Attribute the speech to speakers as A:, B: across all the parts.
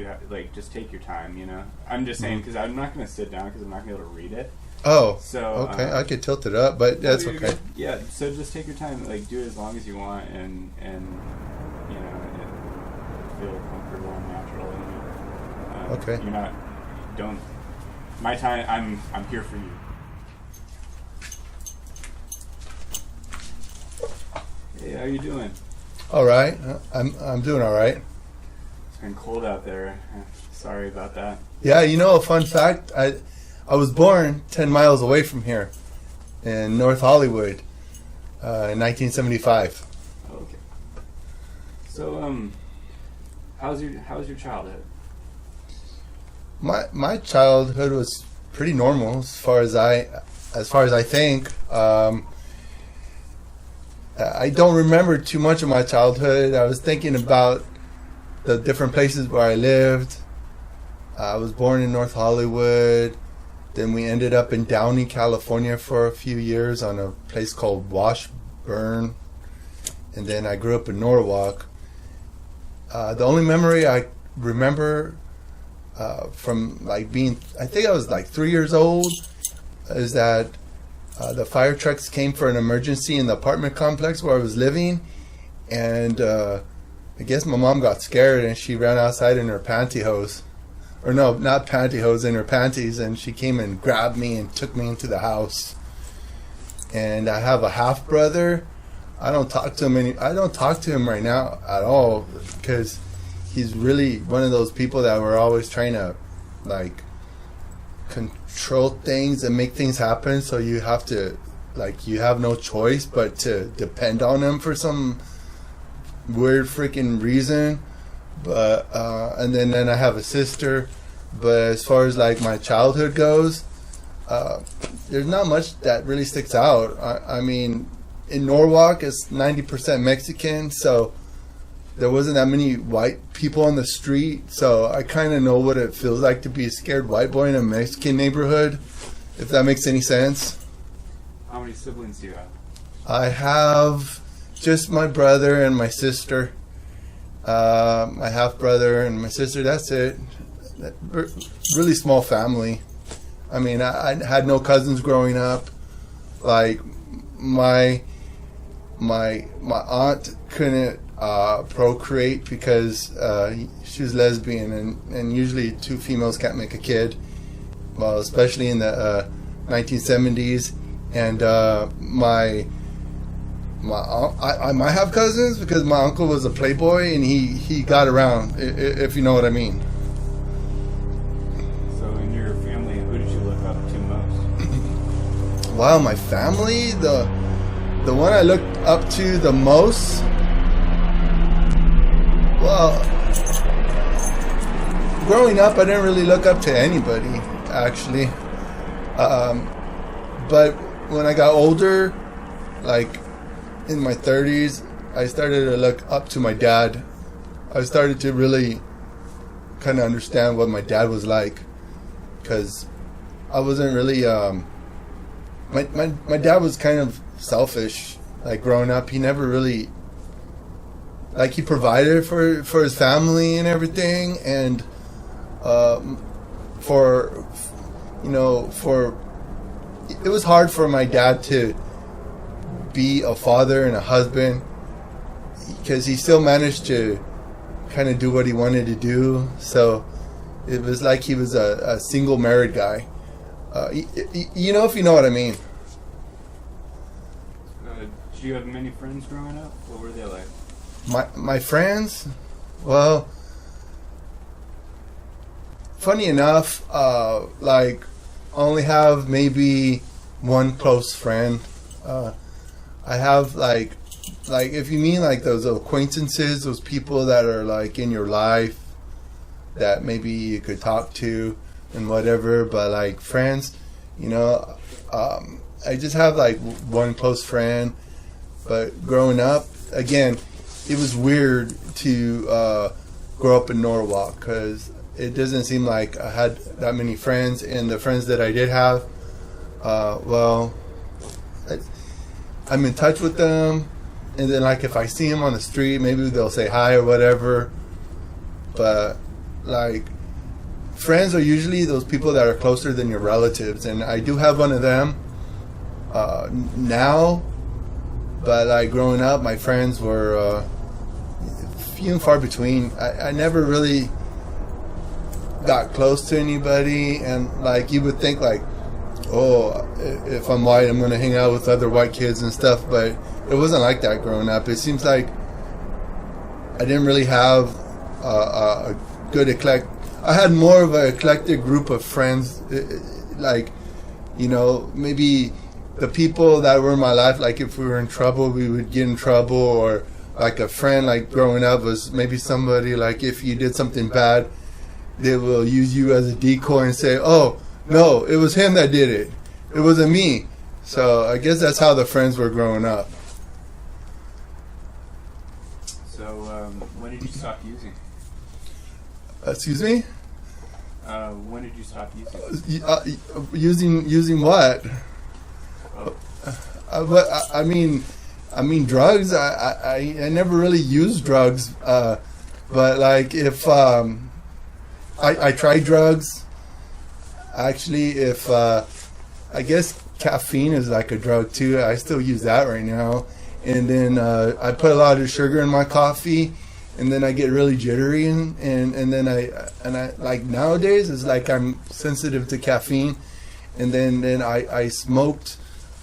A: you like just take your time. I'm just saying because I'm not going to sit down because I'm not going to be able to read it.
B: Oh,
A: so
B: okay. I could tilt it up, but that's okay.
A: Good. Yeah, so just take your time. Like do it as long as you want, and feel comfortable and natural. And
B: okay.
A: You're not. Don't. My time. I'm here for you. Hey, how you doing?
B: All right. I'm doing all right.
A: It's been cold out there. Sorry about that.
B: Yeah, a fun fact. I was born 10 miles away from here in North Hollywood in 1975.
A: Okay. So, how's your childhood?
B: My childhood was pretty normal as far as I think. I don't remember too much of my childhood. I was thinking about the different places where I lived. I was born in North Hollywood. Then we ended up in Downey, California for a few years on a place called Washburn. And then I grew up in Norwalk. The only memory I remember from I think I was like 3 years old, is that the fire trucks came for an emergency in the apartment complex where I was living. And I guess my mom got scared and she ran outside in her pantyhose. Or no, not pantyhose, in her panties, and she came and grabbed me and took me into the house. And I have a half brother. I don't talk to him right now at all because he's really one of those people that were always trying to like control things and make things happen. So you have to you have no choice but to depend on him for some weird freaking reason. But and then I have a sister. But as far as my childhood goes, there's not much that really sticks out. I mean, in Norwalk, it's 90% Mexican, so there wasn't that many white people on the street. So I kind of know what it feels like to be a scared white boy in a Mexican neighborhood, if that makes any sense.
A: How many siblings do you have?
B: I have just my brother and my sister. My half brother and my sister, that's it. Really small family. I mean, I had no cousins growing up. Like my aunt couldn't procreate because she was lesbian, and usually two females can't make a kid. Well, especially in the 1970s. And I might have cousins because my uncle was a playboy and he got around, if you know what I mean.
A: So in your family, who did you look up to most?
B: Wow, my family, the one I looked up to the most, well, growing up I didn't really look up to anybody, actually. But when I got older, in my 30s, I started to look up to my dad. I started to really kind of understand what my dad was like, because I wasn't really my dad was kind of selfish. Growing up, he never really he provided for his family and everything, and for it was hard for my dad to be a father and a husband, because he still managed to kind of do what he wanted to do. So it was like he was a single married guy. If you know what I mean.
A: Did you have many friends growing up? What were they like?
B: My friends? Well, funny enough, I only have maybe one close friend. I have if you mean those acquaintances, those people that are in your life that maybe you could talk to and whatever, but friends, I just have one close friend. But growing up, again, it was weird to grow up in Norwalk, because it doesn't seem like I had that many friends, and the friends that I did have, I'm in touch with them, and then if I see them on the street, maybe they'll say hi or whatever. But like, friends are usually those people that are closer than your relatives, and I do have one of them now. But like growing up, my friends were few and far between. I never really got close to anybody, and like you would think like, oh, if I'm white, I'm going to hang out with other white kids and stuff, but it wasn't like that growing up. It seems like I didn't really have a good I had more of an eclectic group of friends, like, you know, maybe the people that were in my life, like if we were in trouble, we would get in trouble, or like a friend, like growing up, was maybe somebody like if you did something bad, they will use you as a decoy and say, oh, no, it was him that did it. It wasn't me. So I guess that's how the friends were growing up.
A: So when did you stop using?
B: Excuse me?
A: When did you stop using?
B: Using what?
A: Oh.
B: But I mean drugs. I never really used drugs. But like if I tried drugs. Actually, if I guess caffeine is like a drug too. I still use that right now. And then I put a lot of sugar in my coffee, and then I get really jittery, and then I like nowadays it's like I'm sensitive to caffeine. And then I smoked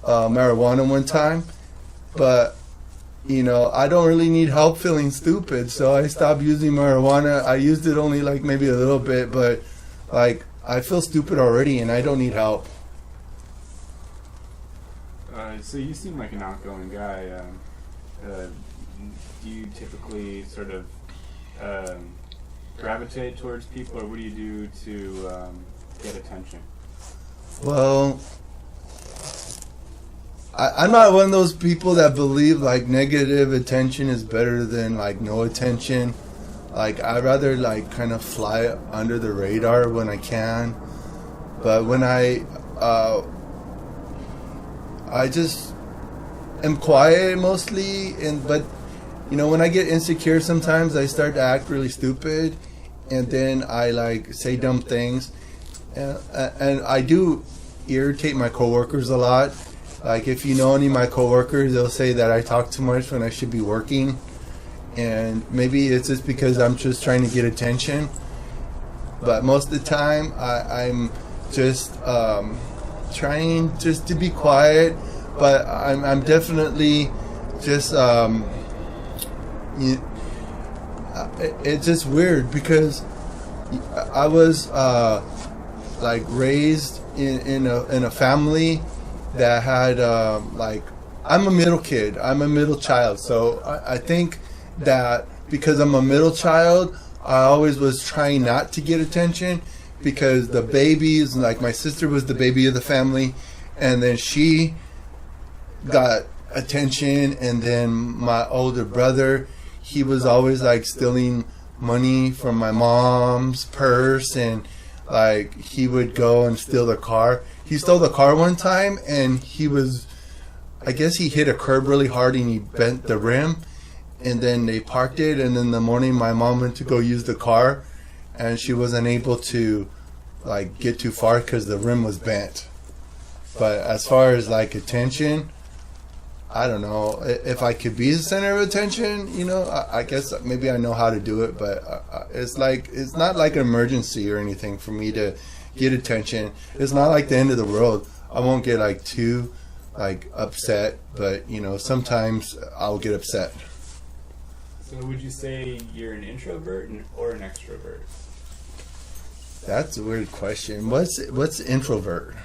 B: marijuana one time, but you know, I don't really need help feeling stupid, so I stopped using marijuana. I used it only like maybe a little bit, but like I feel stupid already and I don't need help.
A: So you seem like an outgoing guy. Do you typically sort of gravitate towards people, or what do you do to get attention?
B: Well, I'm not one of those people that believe like negative attention is better than like no attention. Like I'd rather like kind of fly under the radar when I can. But when I just am quiet mostly, but you know, when I get insecure sometimes I start to act really stupid, and then I like say dumb things, and I do irritate my coworkers a lot. Like if you know any of my coworkers, they'll say that I talk too much when I should be working, and maybe it's just because I'm just trying to get attention. But most of the time I'm just trying just to be quiet, but I'm definitely just it's just weird because I was like raised in a family that had like, I'm a middle kid, I'm a middle child, so I think that because I'm a middle child, I always was trying not to get attention, because the babies, like my sister was the baby of the family, and then she got attention, and then my older brother, he was always like stealing money from my mom's purse, and like he would go and steal the car. He stole the car one time, and I guess he hit a curb really hard and he bent the rim, and then they parked it, and in the morning my mom went to go use the car, and she wasn't able to like get too far because the rim was bent. But as far as like attention, I don't know if I could be the center of attention, you know. I guess maybe I know how to do it, but it's not like an emergency or anything for me to get attention. It's not like the end of the world. I won't get like too like upset, but you know, sometimes I'll get upset.
A: So would you say you're an introvert or an extrovert?
B: That's a weird question. What's introvert?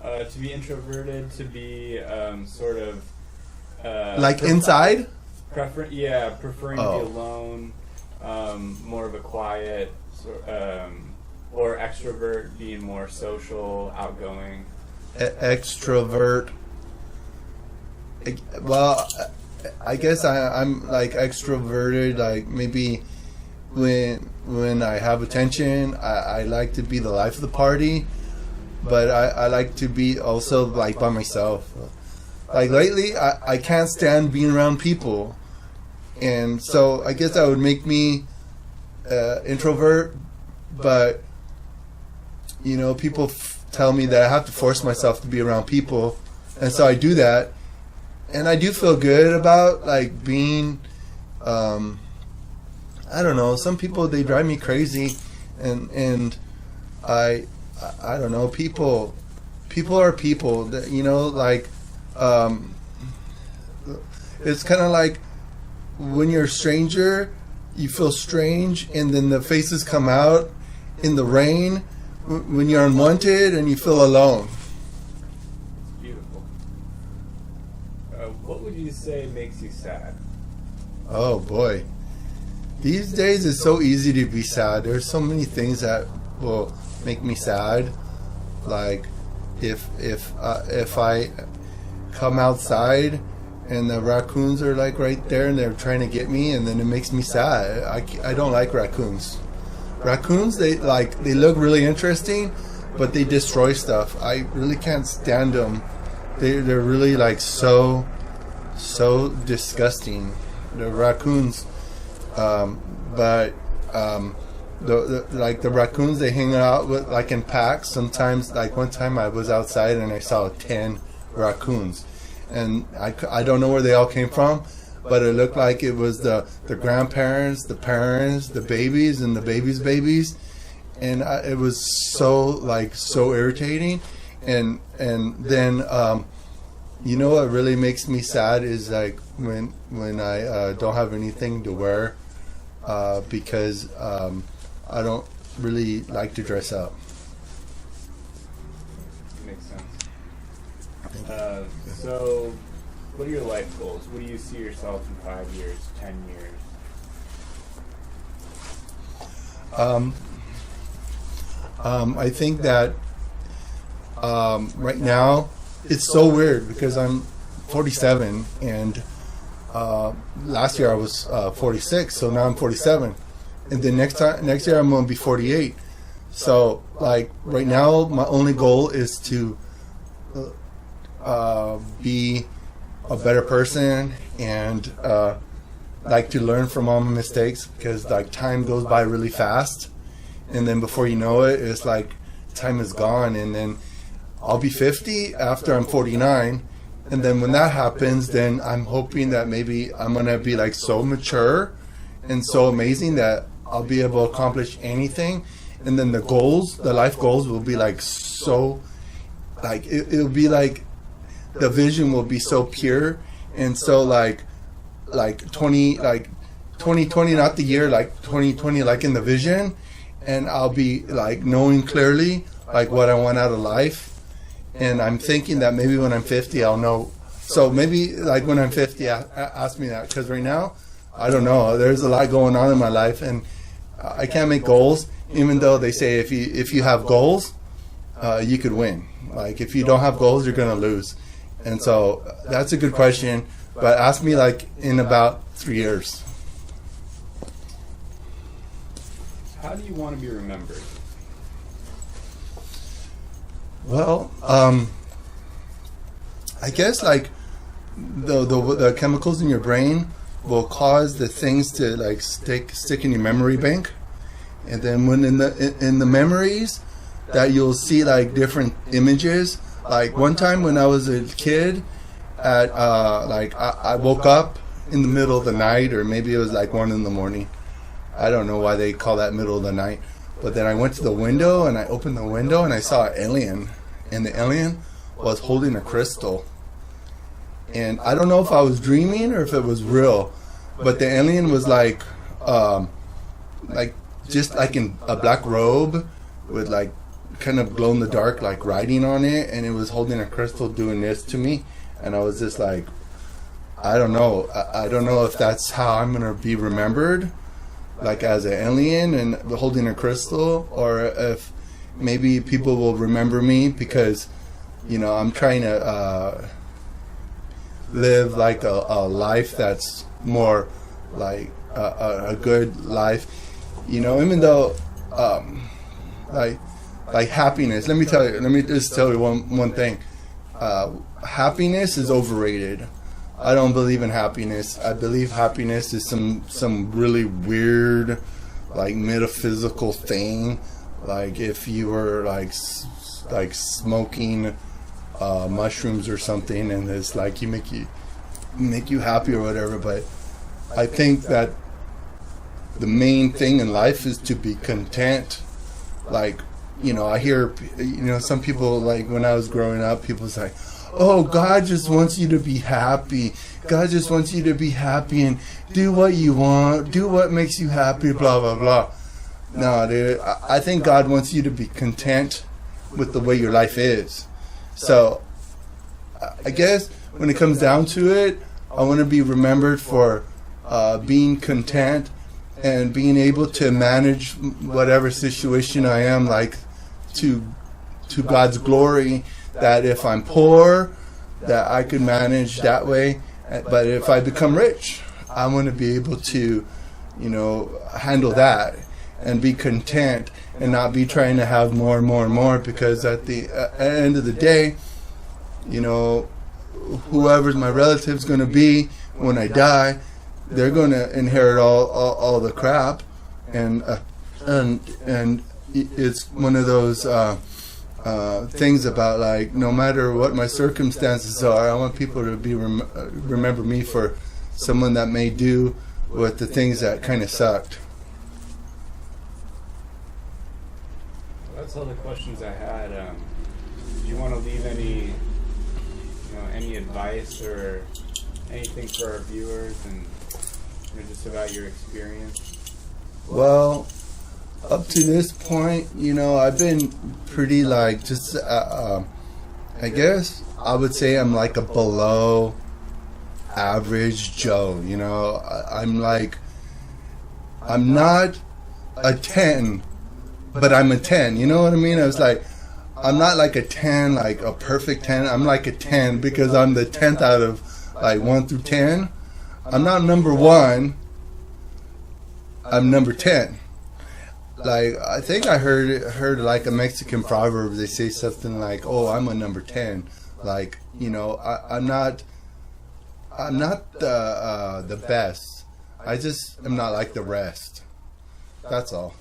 A: To be introverted, to be sort of
B: like inside?
A: Preferring to be alone, more of a quiet, or extrovert, being more social, outgoing.
B: Extrovert. Well, I guess I'm like extroverted. Like maybe when I have attention, I like to be the life of the party. But I like to be also like by myself. Like lately, I can't stand being around people, and so I guess that would make me introvert, but you know, people tell me that I have to force myself to be around people, and so I do that, and I do feel good about like being. I don't know. Some people, they drive me crazy, and I don't know. People are people. That, you know, like it's kind of like when you're a stranger, you feel strange, and then the faces come out in the rain when you're unwanted, and you feel alone.
A: Beautiful. What would you say makes you sad?
B: Oh boy. These days it's so easy to be sad. There's so many things that will make me sad. Like if I come outside and the raccoons are like right there and they're trying to get me, and then it makes me sad. I don't like raccoons. Raccoons, they look really interesting, but they destroy stuff. I really can't stand them. They're really like so disgusting. The raccoons. The raccoons, they hang out with like in packs. Sometimes, like one time I was outside and I saw 10 raccoons, and I don't know where they all came from, but it looked like it was the grandparents, the parents, the babies, and the babies, and it was so irritating. And then you know what really makes me sad is like when I don't have anything to wear. Because I don't really like to dress up.
A: Makes sense. So, what are your life goals? What do you see yourself in 5 years, 10 years?
B: I think that right now it's so weird because I'm 47 and last year I was 46, so now I'm 47, and then next year I'm gonna be 48. So like right now, my only goal is to be a better person and like to learn from all my mistakes, because like time goes by really fast, and then before you know it, it's like time is gone, and then I'll be 50 after I'm 49. And then when that happens, then I'm hoping that maybe I'm going to be like so mature and so amazing that I'll be able to accomplish anything. And then the life goals will be like so, like it'll be like the vision will be so pure. And so like 2020, not the year, like 2020, like in the vision. And I'll be like knowing clearly like what I want out of life. And I'm thinking that maybe when I'm 50, I'll know. So maybe like when I'm 50, ask me that. Because right now, I don't know. There's a lot going on in my life, and I can't make goals. Even though they say if you have goals, you could win. Like if you don't have goals, you're gonna lose. And so that's a good question. But ask me like in about 3 years.
A: How do you want to be remembered?
B: Well, I guess like the chemicals in your brain will cause the things to like stick in your memory bank, and then when in the memories that you'll see like different images. Like one time when I was a kid, at I woke up in the middle of the night, or maybe it was like 1 a.m. I don't know why they call that middle of the night. But then I went to the window and I opened the window and I saw an alien. And the alien was holding a crystal. And I don't know if I was dreaming or if it was real. But the alien was like just like in a black robe with like kind of glow in the dark, like writing on it. And it was holding a crystal doing this to me. And I was just like, I don't know. I don't know if that's how I'm going to be remembered, like as an alien and holding a crystal, or if maybe people will remember me because, you know, I'm trying to live like a life that's more like a good life, you know, even though like happiness. Let me just tell you one thing. Happiness is overrated. I don't believe in happiness. I believe happiness is some really weird, like metaphysical thing, like if you were like smoking mushrooms or something, and it's like make you happy or whatever. But I think that the main thing in life is to be content. Like, I hear, some people, like when I was growing up, people say, oh, God just wants you to be happy. God just wants you to be happy and do what you want, do what makes you happy, blah, blah, blah. No, dude, I think God wants you to be content with the way your life is. So, I guess when it comes down to it, I want to be remembered for being content and being able to manage whatever situation I am, like to God's glory. That if I'm poor, that I could manage that way. But if I become rich, I want to be able to, handle that and be content and not be trying to have more and more and more. Because at the end of the day, whoever my relative's going to be when I die, they're going to inherit all the crap, and it's one of those things about, like, no matter what my circumstances are, I want people to be remember me for someone that may do with the things that kind of sucked.
A: Well, that's all the questions I had. Do you want to leave any advice or anything for our viewers, and just about your experience?
B: Well, up to this point, I've been pretty just I guess I would say I'm like a below average Joe. I'm not a 10, but I'm a 10. You know what I mean? I was like, I'm not like a 10, like a perfect 10. I'm like a 10 because I'm the 10th out of 1 through 10. I'm not number 1. I'm number 10. Like, I think I heard like a Mexican proverb. They say something like, "Oh, I'm a number 10." Like, I'm not the best. I just am not like the rest. That's all.